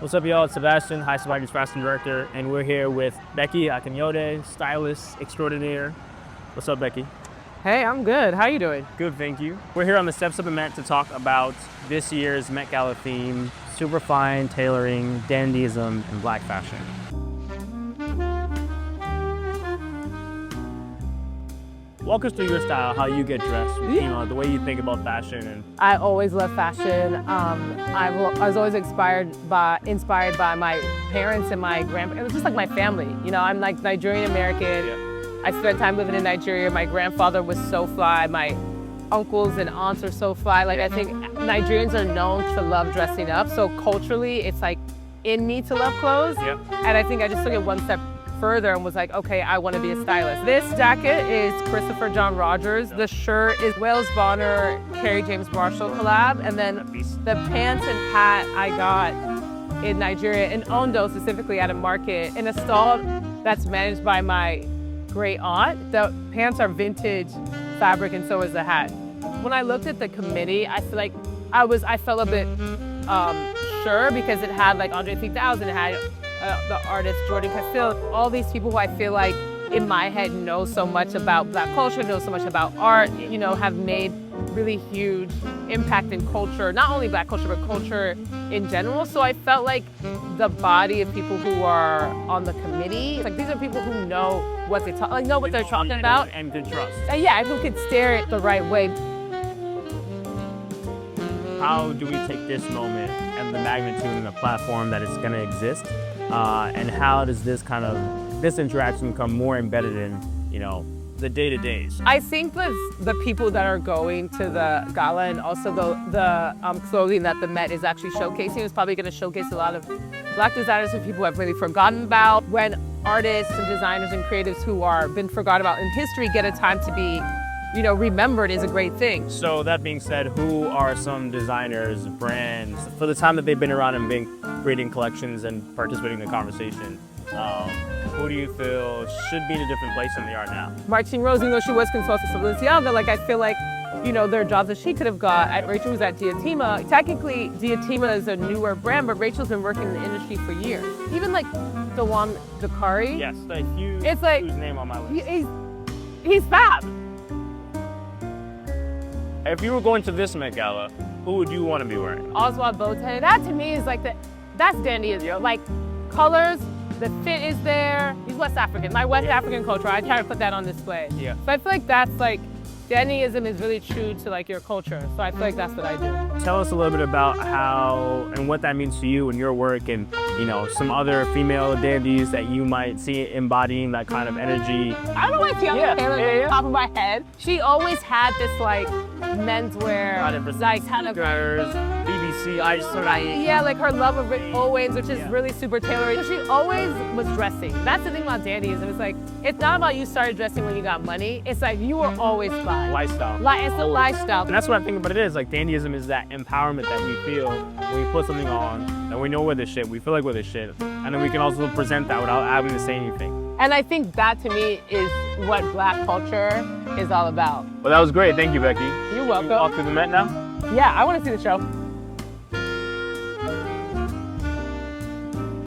What's up, y'all? It's Sebastian, Highsnobiety's fashion director, and we're here with Becky Akinyode, stylist extraordinaire. What's up, Becky? Hey, I'm good. How you doing? Good, thank you. We're here on the steps of the Met to talk about this year's Met Gala theme, Superfine, tailoring, dandyism, and black fashion. Walk us through your style, how you get dressed, the way you think about fashion. And I always love fashion. I was always inspired by my parents and my grandparents. It was just like my family. I'm like Nigerian-American. Yeah. I spent time living in Nigeria. My grandfather was so fly. My uncles and aunts are so fly. Like, I think Nigerians are known to love dressing up. So culturally, it's like in me to love clothes. Yeah. And I think I just took it one step further and was like, okay, I want to be a stylist. This jacket is Christopher John Rogers. The shirt is Wales Bonner, Carrie James Marshall collab. And then the pants and hat I got in Nigeria, in Ondo specifically, at a market, in a stall that's managed by my great aunt. The pants are vintage fabric and so is the hat. When I looked at the committee, I feel like I felt a bit sure, because it had like Andre 3000, it had the artist Jordan Castile, all these people who I feel like in my head know so much about Black culture, know so much about art, have made really huge impact in culture, not only Black culture, but culture in general. So I felt like the body of people who are on the committee, like these are people who know what they're talking about. And can trust. Yeah, who could stare it the right way. How do we take this moment and the magnitude and the platform that it's going to exist, and how does this interaction become more embedded in, the day-to-days? I think the people that are going to the gala and also the clothing that the Met is actually showcasing is probably going to showcase a lot of Black designers and people who have really forgotten about. When artists and designers and creatives who are been forgotten about in history get a time to be remembered is a great thing. So that being said, who are some designers, brands, for the time that they've been around and been creating collections and participating in the conversation, who do you feel should be in a different place than they are now? Martine Rose, even though she was consultant to Balenciaga, I feel like, there are jobs that she could have got. Rachel was at Diatima. Technically, Diatima is a newer brand, but Rachel's been working in the industry for years. Even like Dewan Dakari. Yes, a huge, it's like, huge name on my list. He's fab. If you were going to this Met Gala, who would you want to be wearing? Oswald Bote. That to me is like that's dandyism. Like colors, the fit is there. He's West African. My West African culture, I try to put that on display. Yeah. So I feel like that's like, dandyism is really true to like your culture. So I feel like that's what I do. Tell us a little bit about how and what that means to you and your work, and some other female dandies that you might see embodying that kind of energy. I don't know why Tiana Taylor on the top of my head. She always had this like menswear, like kind of BBC, like her love of Rick Owens, which is really super tailoring. So she always was dressing. That's the thing about dandyism. It's like, it's not about you started dressing when you got money. It's like you were always fly. Lifestyle. It's a lifestyle. And that's what I think about it is. Like, dandyism is that empowerment that we feel when we put something on, and we know we're the shit, we feel like we're the shit. And then we can also present that without having to say anything. And I think that to me is what Black culture is all about. Well, that was great. Thank you, Becky. You're welcome. Off to the Met now? Yeah, I want to see the show.